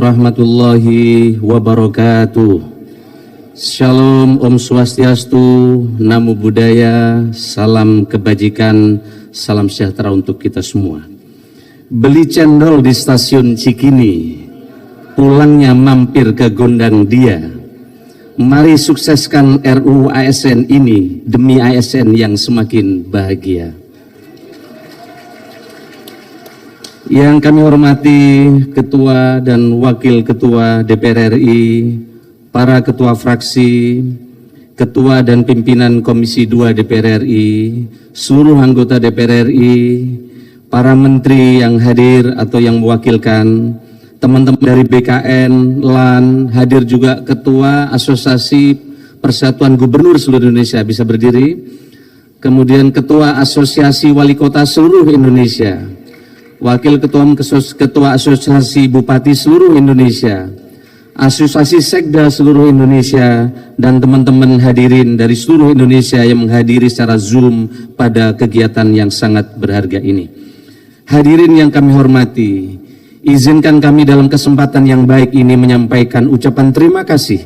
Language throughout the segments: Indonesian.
warahmatullahi wabarakatuh. Shalom, Om Swastiastu, Namo Buddhaya, salam kebajikan, salam sejahtera untuk kita semua. Beli cendol di stasiun Cikini, pulangnya mampir ke Gondang Dia. Mari sukseskan RUU ASN ini demi ASN yang semakin bahagia. Yang kami hormati Ketua dan Wakil Ketua DPR RI, para Ketua Fraksi, Ketua dan Pimpinan Komisi 2 DPR RI, seluruh anggota DPR RI, para Menteri yang hadir atau yang mewakilkan, teman-teman dari BKN, LAN, hadir juga Ketua Asosiasi Persatuan Gubernur seluruh Indonesia, bisa berdiri, kemudian Ketua Asosiasi Wali Kota seluruh Indonesia, Wakil Ketua Asosiasi Bupati seluruh Indonesia, Asosiasi Sekda seluruh Indonesia, dan teman-teman hadirin dari seluruh Indonesia yang menghadiri secara Zoom pada kegiatan yang sangat berharga ini. Hadirin yang kami hormati, izinkan kami dalam kesempatan yang baik ini menyampaikan ucapan terima kasih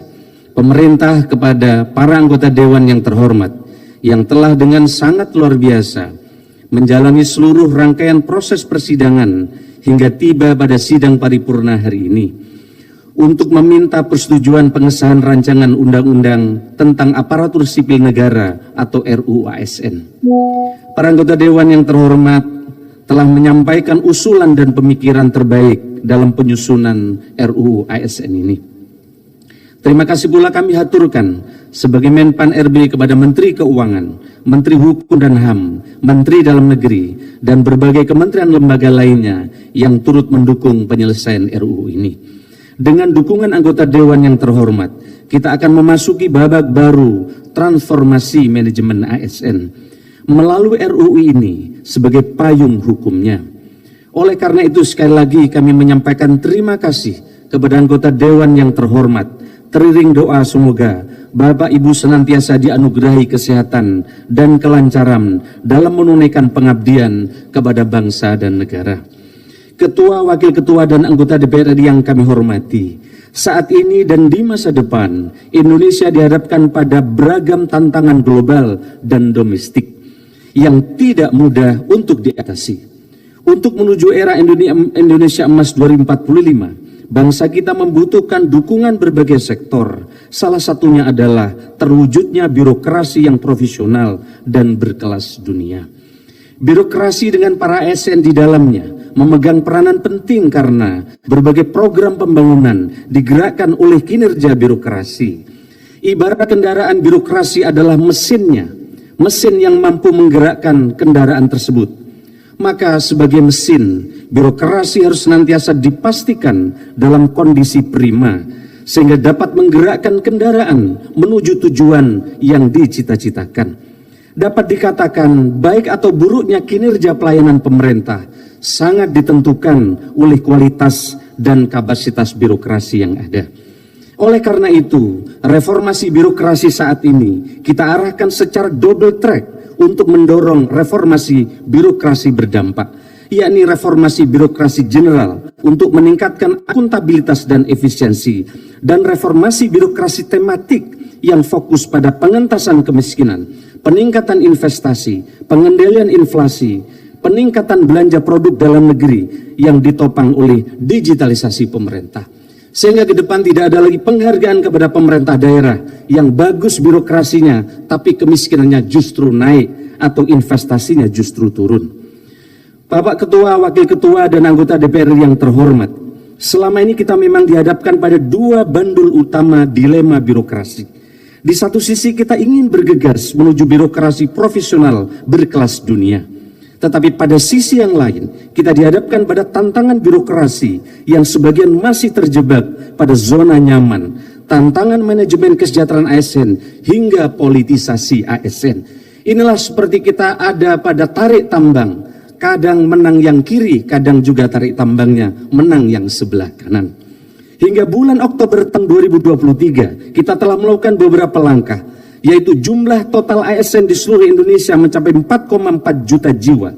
pemerintah kepada para anggota Dewan yang terhormat yang telah dengan sangat luar biasa menjalani seluruh rangkaian proses persidangan hingga tiba pada sidang paripurna hari ini untuk meminta persetujuan pengesahan rancangan undang-undang tentang aparatur sipil negara atau RUU ASN. Para anggota Dewan yang terhormat telah menyampaikan usulan dan pemikiran terbaik dalam penyusunan RUU ASN ini. Terima kasih pula kami haturkan sebagai Menpan RB kepada Menteri Keuangan, Menteri Hukum dan HAM, Menteri Dalam Negeri, dan berbagai kementerian lembaga lainnya yang turut mendukung penyelesaian RUU ini. Dengan dukungan anggota Dewan yang terhormat, kita akan memasuki babak baru transformasi manajemen ASN melalui RUU ini sebagai payung hukumnya. Oleh karena itu sekali lagi kami menyampaikan terima kasih kepada anggota Dewan yang terhormat. Teriring doa semoga Bapak Ibu senantiasa dianugerahi kesehatan dan kelancaran dalam menunaikan pengabdian kepada bangsa dan negara. Ketua, Wakil Ketua, dan anggota DPR RI yang kami hormati, saat ini dan di masa depan Indonesia dihadapkan pada beragam tantangan global dan domestik yang tidak mudah untuk diatasi. Untuk menuju era Indonesia Emas 2045, bangsa kita membutuhkan dukungan berbagai sektor. Salah satunya adalah terwujudnya birokrasi yang profesional dan berkelas dunia. Birokrasi dengan para ASN di dalamnya memegang peranan penting karena berbagai program pembangunan digerakkan oleh kinerja birokrasi. Ibarat kendaraan birokrasi adalah mesinnya, mesin yang mampu menggerakkan kendaraan tersebut. Maka sebagai mesin, birokrasi harus senantiasa dipastikan dalam kondisi prima, sehingga dapat menggerakkan kendaraan menuju tujuan yang dicita-citakan. Dapat dikatakan baik atau buruknya kinerja pelayanan pemerintah sangat ditentukan oleh kualitas dan kapasitas birokrasi yang ada. Oleh karena itu, reformasi birokrasi saat ini kita arahkan secara double track untuk mendorong reformasi birokrasi berdampak, yakni reformasi birokrasi general untuk meningkatkan akuntabilitas dan efisiensi, dan reformasi birokrasi tematik yang fokus pada pengentasan kemiskinan, peningkatan investasi, pengendalian inflasi, peningkatan belanja produk dalam negeri yang ditopang oleh digitalisasi pemerintah. Sehingga ke depan tidak ada lagi penghargaan kepada pemerintah daerah yang bagus birokrasinya, tapi kemiskinannya justru naik atau investasinya justru turun. Bapak Ketua, Wakil Ketua, dan anggota DPR yang terhormat, selama ini kita memang dihadapkan pada dua bandul utama dilema birokrasi. Di satu sisi kita ingin bergegas menuju birokrasi profesional berkelas dunia. Tetapi pada sisi yang lain, kita dihadapkan pada tantangan birokrasi yang sebagian masih terjebak pada zona nyaman, tantangan manajemen kesejahteraan ASN, hingga politisasi ASN. Inilah seperti kita ada pada tarik tambang, kadang menang yang kiri, kadang juga tarik tambangnya menang yang sebelah kanan. Hingga bulan Oktober tahun 2023, kita telah melakukan beberapa langkah, yaitu jumlah total ASN di seluruh Indonesia mencapai 4,4 juta jiwa.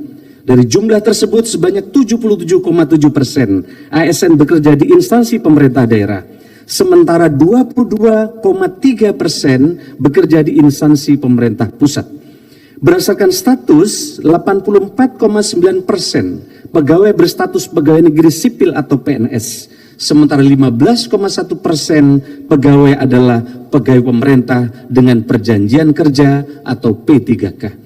Dari jumlah tersebut sebanyak 77,7% ASN bekerja di instansi pemerintah daerah, sementara 22,3% bekerja di instansi pemerintah pusat. Berdasarkan status, 84,9% pegawai berstatus pegawai negeri sipil atau PNS, sementara 15,1% pegawai adalah pegawai pemerintah dengan perjanjian kerja atau P3K.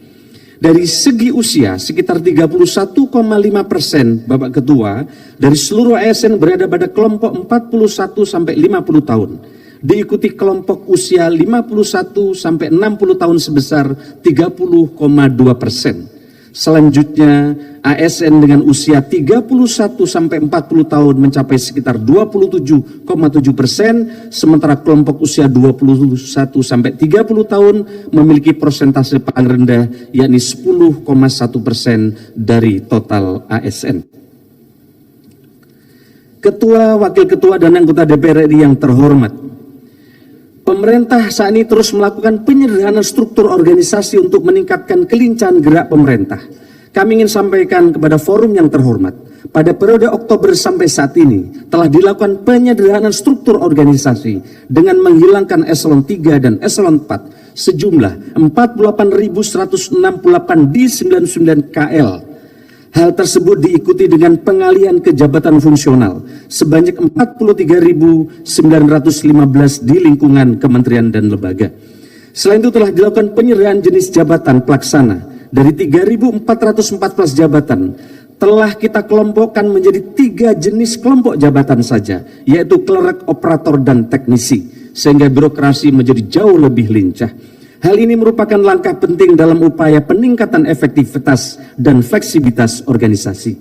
Dari segi usia, sekitar 31,5% Bapak Ketua dari seluruh ASN berada pada kelompok 41 sampai 50 tahun. Diikuti kelompok usia 51 sampai 60 tahun sebesar 30,2%. Selanjutnya, ASN dengan usia 31 sampai 40 tahun mencapai sekitar 27,7%, sementara kelompok usia 21 sampai 30 tahun memiliki persentase paling rendah, yakni 10,1% dari total ASN. Ketua, Wakil Ketua, dan anggota DPR RI yang terhormat, pemerintah saat ini terus melakukan penyederhanaan struktur organisasi untuk meningkatkan kelincahan gerak pemerintah. Kami ingin sampaikan kepada forum yang terhormat, pada periode Oktober sampai saat ini telah dilakukan penyederhanaan struktur organisasi dengan menghilangkan eselon 3 dan eselon 4 sejumlah 48.168 di 99 KL. Hal tersebut diikuti dengan pengalihan ke jabatan fungsional sebanyak 43.915 di lingkungan kementerian dan lembaga. Selain itu telah dilakukan penyerahan jenis jabatan pelaksana dari 3.414 jabatan telah kita kelompokkan menjadi 3 jenis kelompok jabatan saja, yaitu klerk, operator, dan teknisi, sehingga birokrasi menjadi jauh lebih lincah. Hal ini merupakan langkah penting dalam upaya peningkatan efektivitas dan fleksibilitas organisasi.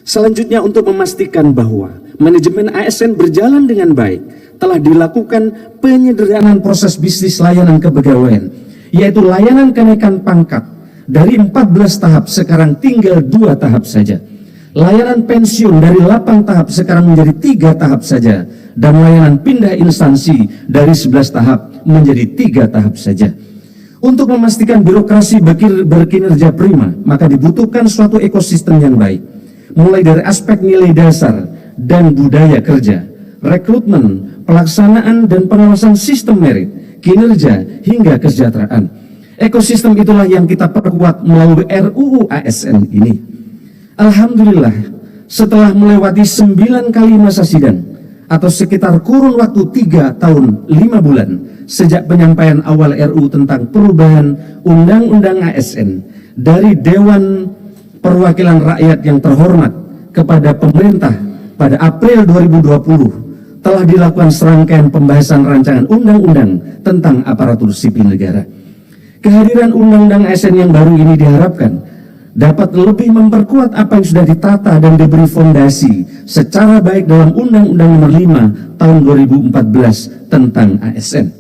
Selanjutnya, untuk memastikan bahwa manajemen ASN berjalan dengan baik, telah dilakukan penyederhanaan proses bisnis layanan kepegawaian, yaitu layanan kenaikan pangkat dari 14 tahap sekarang tinggal 2 tahap saja. Layanan pensiun dari 8 tahap sekarang menjadi 3 tahap saja, dan layanan pindah instansi dari 11 tahap menjadi 3 tahap saja. Untuk memastikan birokrasi berkinerja prima, maka dibutuhkan suatu ekosistem yang baik, mulai dari aspek nilai dasar dan budaya kerja, rekrutmen, pelaksanaan dan pengawasan sistem merit, kinerja hingga kesejahteraan. Ekosistem itulah yang kita perkuat melalui RUU ASN ini. Alhamdulillah, setelah melewati 9 kali masa sidang atau sekitar kurun waktu 3 tahun 5 bulan sejak penyampaian awal RUU tentang perubahan Undang-Undang ASN dari Dewan Perwakilan Rakyat yang terhormat kepada pemerintah pada April 2020, telah dilakukan serangkaian pembahasan rancangan undang-undang tentang aparatur sipil negara. Kehadiran Undang-Undang ASN yang baru ini diharapkan dapat lebih memperkuat apa yang sudah ditata dan diberi fondasi secara baik dalam Undang-Undang Nomor 5 Tahun 2014 tentang ASN.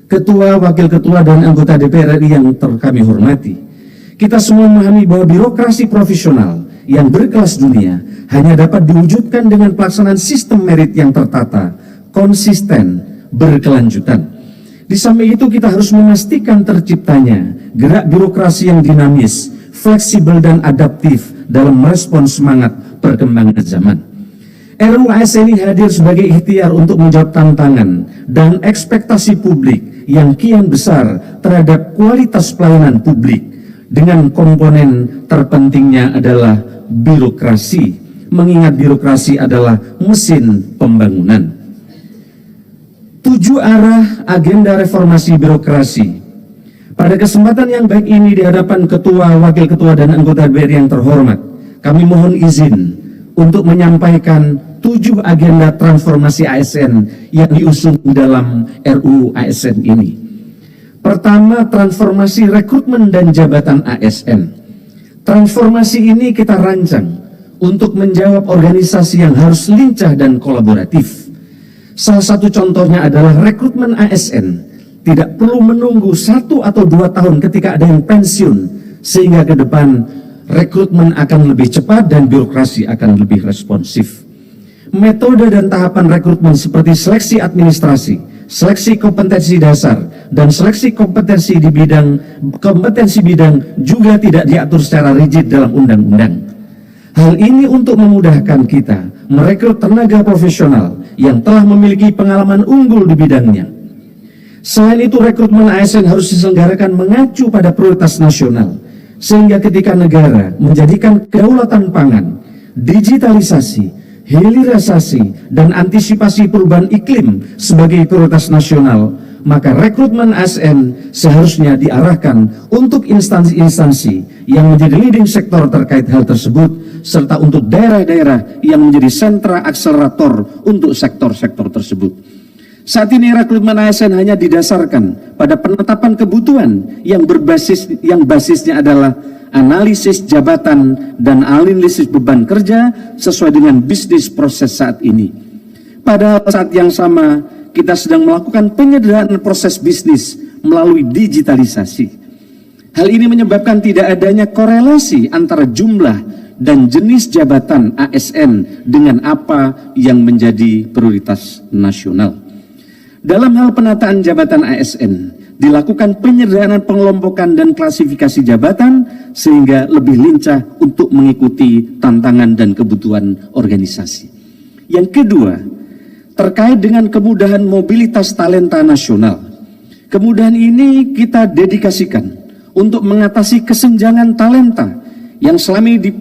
Ketua, Wakil Ketua, dan anggota DPR RI yang kami hormati, kita semua memahami bahwa birokrasi profesional yang berkelas dunia hanya dapat diwujudkan dengan pelaksanaan sistem merit yang tertata, konsisten, berkelanjutan. Di samping itu kita harus memastikan terciptanya gerak birokrasi yang dinamis, fleksibel, dan adaptif dalam merespon semangat perkembangan zaman. RUU ASN ini hadir sebagai ikhtiar untuk menjawab tantangan dan ekspektasi publik yang kian besar terhadap kualitas pelayanan publik, dengan komponen terpentingnya adalah birokrasi, mengingat birokrasi adalah mesin pembangunan. 7 arah agenda reformasi birokrasi. Pada kesempatan yang baik ini di hadapan Ketua, Wakil Ketua, dan anggota DPR yang terhormat, kami mohon izin untuk menyampaikan 7 agenda transformasi ASN yang diusung dalam RUU ASN ini. Pertama, transformasi rekrutmen dan jabatan ASN. Transformasi ini kita rancang untuk menjawab organisasi yang harus lincah dan kolaboratif. Salah satu contohnya adalah rekrutmen ASN. Tidak perlu menunggu 1 atau 2 tahun ketika ada yang pensiun, sehingga ke depan rekrutmen akan lebih cepat dan birokrasi akan lebih responsif. Metode dan tahapan rekrutmen seperti seleksi administrasi, seleksi kompetensi dasar, dan seleksi kompetensi bidang juga tidak diatur secara rigid dalam undang-undang. Hal ini untuk memudahkan kita merekrut tenaga profesional yang telah memiliki pengalaman unggul di bidangnya. Selain itu, rekrutmen ASN harus diselenggarakan mengacu pada prioritas nasional, sehingga ketika negara menjadikan kedaulatan pangan, digitalisasi, hilirisasi, dan antisipasi perubahan iklim sebagai prioritas nasional, maka rekrutmen ASN seharusnya diarahkan untuk instansi-instansi yang menjadi leading sektor terkait hal tersebut, serta untuk daerah-daerah yang menjadi sentra akselerator untuk sektor-sektor tersebut. Saat ini rekrutmen ASN hanya didasarkan pada penetapan kebutuhan yang basisnya adalah analisis jabatan dan analisis beban kerja sesuai dengan bisnis proses saat ini. Pada saat yang sama, kita sedang melakukan penyederhanaan proses bisnis melalui digitalisasi. Hal ini menyebabkan tidak adanya korelasi antara jumlah dan jenis jabatan ASN dengan apa yang menjadi prioritas nasional. Dalam hal penataan jabatan ASN, dilakukan penyederhanaan pengelompokan dan klasifikasi jabatan sehingga lebih lincah untuk mengikuti tantangan dan kebutuhan organisasi. Yang kedua, terkait dengan kemudahan mobilitas talenta nasional. Kemudahan ini kita dedikasikan untuk mengatasi kesenjangan talenta yang selama ini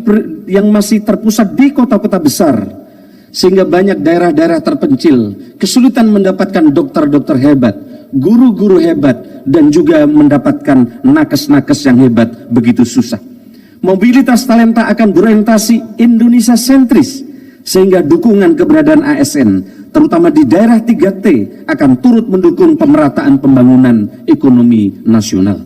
yang masih terpusat di kota-kota besar, sehingga banyak daerah-daerah terpencil kesulitan mendapatkan dokter-dokter hebat, guru-guru hebat, dan juga mendapatkan nakes-nakes yang hebat begitu susah. Mobilitas talenta akan berorientasi Indonesia sentris, sehingga dukungan keberadaan ASN, terutama di daerah 3T, akan turut mendukung pemerataan pembangunan ekonomi nasional.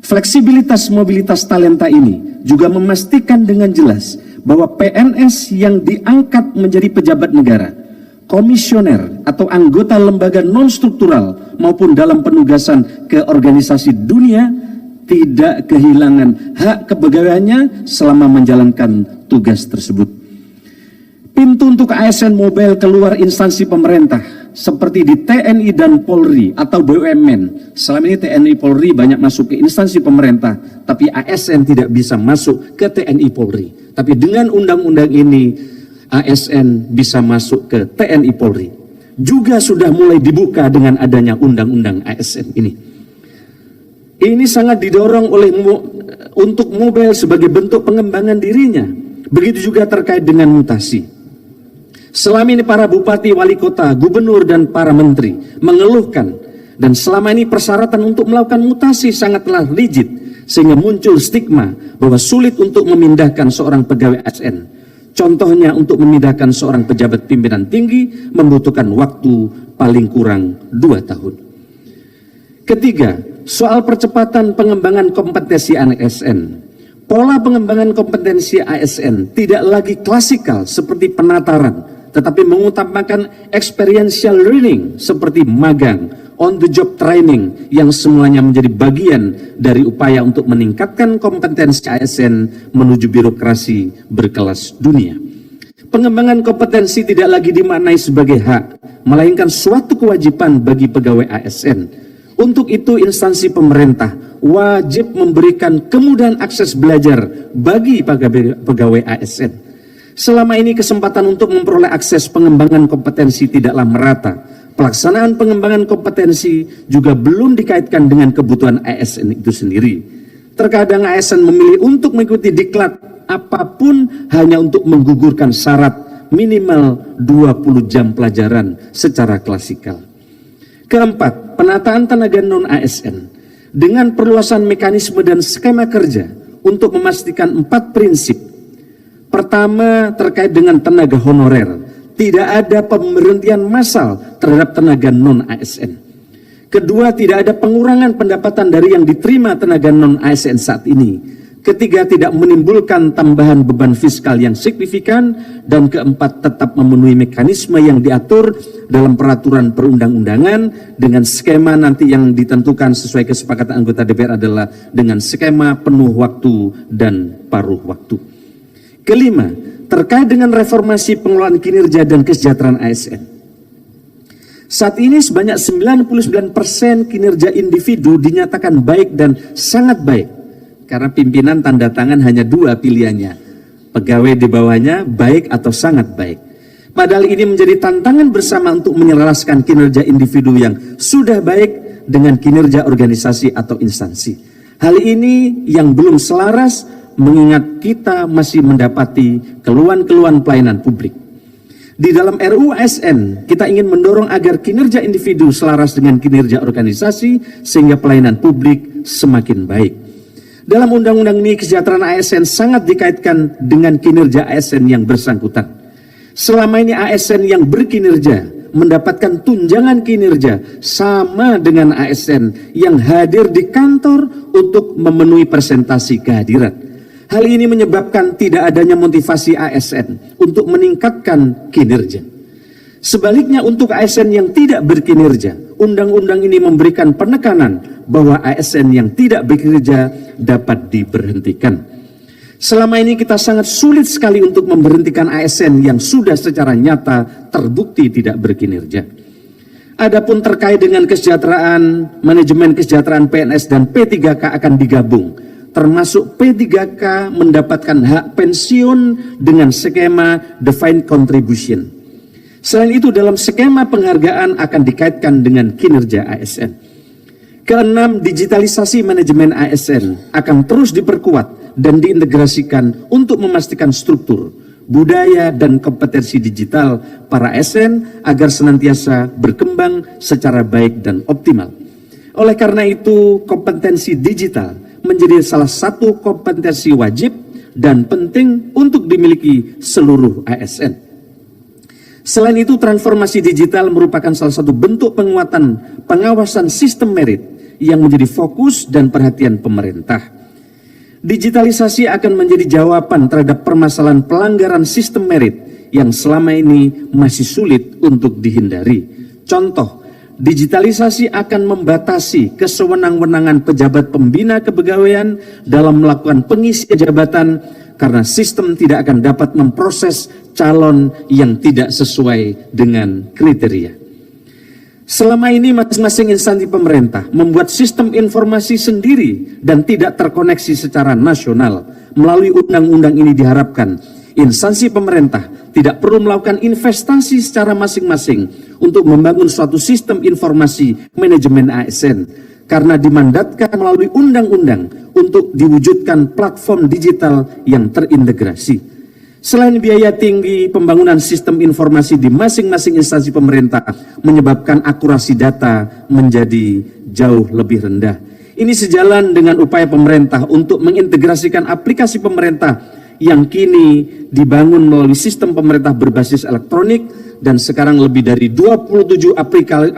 Fleksibilitas mobilitas talenta ini juga memastikan dengan jelas bahwa PNS yang diangkat menjadi pejabat negara, komisioner atau anggota lembaga non-struktural maupun dalam penugasan ke organisasi dunia tidak kehilangan hak kepegawaiannya selama menjalankan tugas tersebut. Pintu untuk ASN mobile keluar instansi pemerintah seperti di TNI dan Polri atau BUMN. Selama ini TNI Polri banyak masuk ke instansi pemerintah, tapi ASN tidak bisa masuk ke TNI Polri. Tapi dengan undang-undang ini, ASN bisa masuk ke TNI Polri. Juga sudah mulai dibuka dengan adanya undang-undang ASN ini. Ini sangat didorong oleh untuk mobile sebagai bentuk pengembangan dirinya. Begitu juga terkait dengan mutasi. Selama ini para bupati, wali kota, gubernur, dan para menteri mengeluhkan, dan selama ini persyaratan untuk melakukan mutasi sangatlah rigid, sehingga muncul stigma bahwa sulit untuk memindahkan seorang pegawai ASN. Contohnya untuk memindahkan seorang pejabat pimpinan tinggi membutuhkan waktu paling kurang 2 tahun. Ketiga, soal percepatan pengembangan kompetensi ASN. Pola pengembangan kompetensi ASN tidak lagi klasikal seperti penataran, tetapi mengutamakan experiential learning seperti magang, on the job training yang semuanya menjadi bagian dari upaya untuk meningkatkan kompetensi ASN menuju birokrasi berkelas dunia. Pengembangan kompetensi tidak lagi dimaknai sebagai hak, melainkan suatu kewajiban bagi pegawai ASN. Untuk itu instansi pemerintah wajib memberikan kemudahan akses belajar bagi pegawai ASN. Selama ini kesempatan untuk memperoleh akses pengembangan kompetensi tidaklah merata. Pelaksanaan pengembangan kompetensi juga belum dikaitkan dengan kebutuhan ASN itu sendiri. Terkadang ASN memilih untuk mengikuti diklat apapun hanya untuk menggugurkan syarat minimal 20 jam pelajaran secara klasikal. Keempat, penataan tenaga non-ASN dengan perluasan mekanisme dan skema kerja untuk memastikan 4 prinsip. Pertama, terkait dengan tenaga honorer. Tidak ada pemberhentian massal terhadap tenaga non-ASN. Kedua, tidak ada pengurangan pendapatan dari yang diterima tenaga non-ASN saat ini. Ketiga, tidak menimbulkan tambahan beban fiskal yang signifikan. Dan keempat, tetap memenuhi mekanisme yang diatur dalam peraturan perundang-undangan dengan skema nanti yang ditentukan sesuai kesepakatan anggota DPR adalah dengan skema penuh waktu dan paruh waktu. Kelima, terkait dengan reformasi pengelolaan kinerja dan kesejahteraan ASN. Saat ini sebanyak 99% kinerja individu dinyatakan baik dan sangat baik. Karena pimpinan tanda tangan hanya 2 pilihannya. Pegawai di bawahnya baik atau sangat baik. Padahal ini menjadi tantangan bersama untuk menyelaraskan kinerja individu yang sudah baik dengan kinerja organisasi atau instansi. Hal ini yang belum selaras mengingat kita masih mendapati keluhan-keluhan pelayanan publik. Di dalam RUU ASN, kita ingin mendorong agar kinerja individu selaras dengan kinerja organisasi sehingga pelayanan publik semakin baik. Dalam undang-undang ini, kesejahteraan ASN sangat dikaitkan dengan kinerja ASN yang bersangkutan. Selama ini ASN yang berkinerja mendapatkan tunjangan kinerja sama dengan ASN yang hadir di kantor untuk memenuhi presentasi kehadiran. Hal ini menyebabkan tidak adanya motivasi ASN untuk meningkatkan kinerja. Sebaliknya untuk ASN yang tidak berkinerja, undang-undang ini memberikan penekanan bahwa ASN yang tidak bekerja dapat diberhentikan. Selama ini kita sangat sulit sekali untuk memberhentikan ASN yang sudah secara nyata terbukti tidak berkinerja. Adapun terkait dengan kesejahteraan, manajemen kesejahteraan PNS dan P3K akan digabung. Termasuk P3K mendapatkan hak pensiun dengan skema defined contribution. Selain itu dalam skema penghargaan akan dikaitkan dengan kinerja ASN. Keenam, digitalisasi manajemen ASN akan terus diperkuat dan diintegrasikan untuk memastikan struktur, budaya dan kompetensi digital para ASN agar senantiasa berkembang secara baik dan optimal. Oleh karena itu, kompetensi digital menjadi salah satu kompetensi wajib dan penting untuk dimiliki seluruh ASN. Selain itu, transformasi digital merupakan salah satu bentuk penguatan pengawasan sistem merit yang menjadi fokus dan perhatian pemerintah. Digitalisasi akan menjadi jawaban terhadap permasalahan pelanggaran sistem merit yang selama ini masih sulit untuk dihindari. Contoh, digitalisasi akan membatasi kesewenang-wenangan pejabat pembina kepegawaian dalam melakukan pengisian jabatan karena sistem tidak akan dapat memproses calon yang tidak sesuai dengan kriteria. Selama ini masing-masing instansi pemerintah membuat sistem informasi sendiri dan tidak terkoneksi secara nasional. Melalui undang-undang ini diharapkan instansi pemerintah tidak perlu melakukan investasi secara masing-masing untuk membangun suatu sistem informasi manajemen ASN karena dimandatkan melalui undang-undang untuk diwujudkan platform digital yang terintegrasi. Selain biaya tinggi, pembangunan sistem informasi di masing-masing instansi pemerintah menyebabkan akurasi data menjadi jauh lebih rendah. Ini sejalan dengan upaya pemerintah untuk mengintegrasikan aplikasi pemerintah yang kini dibangun melalui sistem pemerintah berbasis elektronik dan sekarang lebih dari 27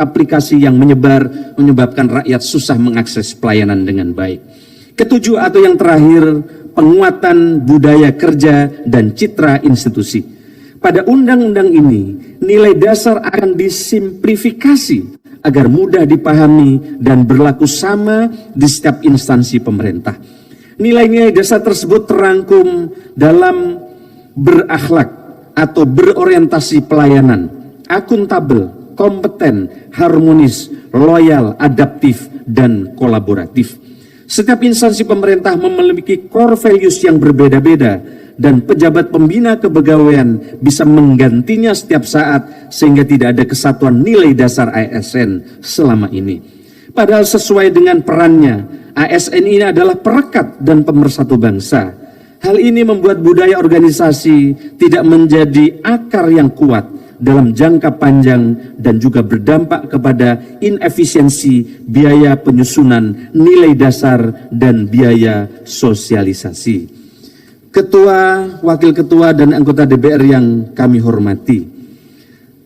aplikasi yang menyebabkan rakyat susah mengakses pelayanan dengan baik. Ketujuh atau yang terakhir, penguatan budaya kerja dan citra institusi. Pada undang-undang ini, nilai dasar akan disimplifikasi agar mudah dipahami dan berlaku sama di setiap instansi pemerintah. Nilai-nilai dasar tersebut terangkum dalam berakhlak atau berorientasi pelayanan, akuntabel, kompeten, harmonis, loyal, adaptif, dan kolaboratif. Setiap instansi pemerintah memiliki core values yang berbeda-beda dan pejabat pembina kepegawaian bisa menggantinya setiap saat sehingga tidak ada kesatuan nilai dasar ASN selama ini. Padahal sesuai dengan perannya, ASN ini adalah perekat dan pemersatu bangsa. Hal ini membuat budaya organisasi tidak menjadi akar yang kuat dalam jangka panjang dan juga berdampak kepada inefisiensi biaya penyusunan nilai dasar dan biaya sosialisasi. Ketua, Wakil Ketua, dan anggota DPR yang kami hormati.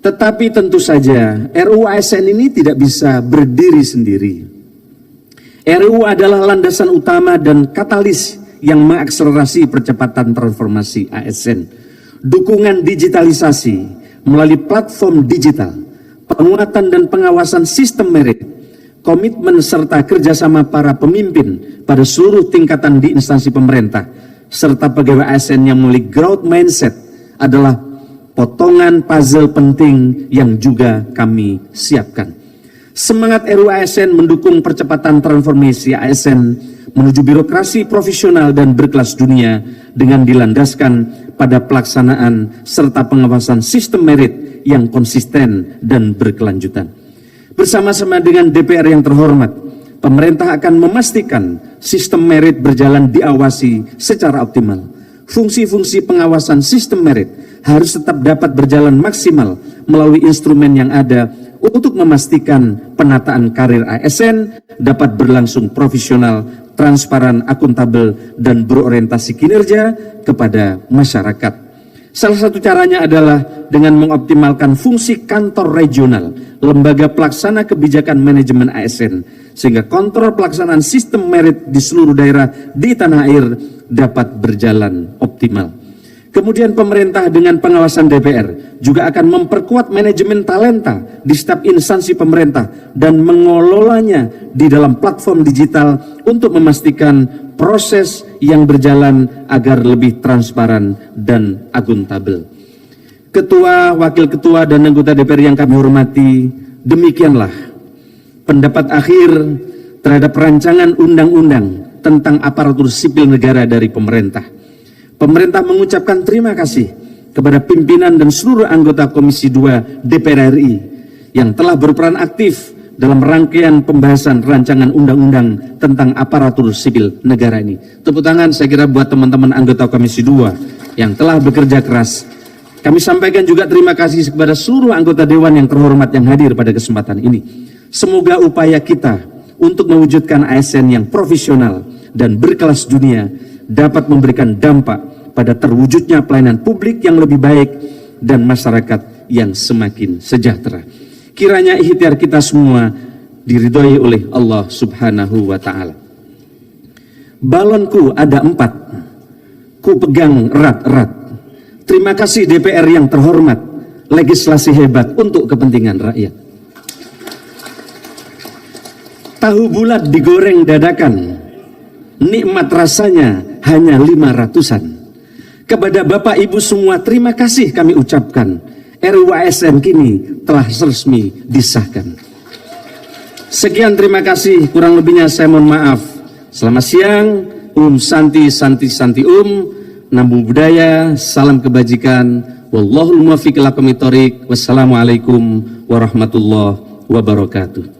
Tetapi tentu saja RUU ASN ini tidak bisa berdiri sendiri. RUU adalah landasan utama dan katalis yang mengakselerasi percepatan transformasi ASN. Dukungan digitalisasi melalui platform digital, penguatan dan pengawasan sistem merit, komitmen serta kerjasama para pemimpin pada seluruh tingkatan di instansi pemerintah, serta pegawai ASN yang memiliki growth mindset adalah potongan puzzle penting yang juga kami siapkan. Semangat RUU ASN mendukung percepatan transformasi ASN menuju birokrasi profesional dan berkelas dunia dengan dilandaskan pada pelaksanaan serta pengawasan sistem merit yang konsisten dan berkelanjutan. Bersama-sama dengan DPR yang terhormat, pemerintah akan memastikan sistem merit berjalan diawasi secara optimal. Fungsi-fungsi pengawasan sistem merit harus tetap dapat berjalan maksimal melalui instrumen yang ada untuk memastikan penataan karir ASN dapat berlangsung profesional, transparan, akuntabel, dan berorientasi kinerja kepada masyarakat. Salah satu caranya adalah dengan mengoptimalkan fungsi kantor regional, lembaga pelaksana kebijakan manajemen ASN, sehingga kontrol pelaksanaan sistem merit di seluruh daerah di tanah air dapat berjalan optimal. Kemudian pemerintah dengan pengawasan DPR juga akan memperkuat manajemen talenta di setiap instansi pemerintah dan mengelolanya di dalam platform digital untuk memastikan proses yang berjalan agar lebih transparan dan akuntabel. Ketua, Wakil Ketua, dan anggota DPR yang kami hormati, demikianlah pendapat akhir terhadap rancangan undang-undang tentang aparatur sipil negara dari pemerintah. Pemerintah mengucapkan terima kasih kepada pimpinan dan seluruh anggota Komisi 2 DPR RI yang telah berperan aktif dalam rangkaian pembahasan rancangan undang-undang tentang aparatur sipil negara ini. Tepuk tangan saya kira buat teman-teman anggota Komisi 2 yang telah bekerja keras. Kami sampaikan juga terima kasih kepada seluruh anggota Dewan yang terhormat yang hadir pada kesempatan ini. Semoga upaya kita untuk mewujudkan ASN yang profesional dan berkelas dunia dapat memberikan dampak pada terwujudnya pelayanan publik yang lebih baik dan masyarakat yang semakin sejahtera. Kiranya ikhtiar kita semua diridhoi oleh Allah Subhanahu wa Ta'ala. Balonku ada 4, ku pegang erat-erat. Terima kasih DPR yang terhormat, legislasi hebat untuk kepentingan rakyat. Tahu bulat digoreng dadakan, nikmat rasanya hanya 500-an. Kepada Bapak Ibu semua terima kasih kami ucapkan. RUU ASN kini telah resmi disahkan. Sekian terima kasih, kurang lebihnya saya mohon maaf. Selamat siang, Santi Santi Santi Namo Buddhaya, salam kebajikan. Wallahul muwaffiq ila aqwamit thoriq. Wassalamualaikum warahmatullahi wabarakatuh.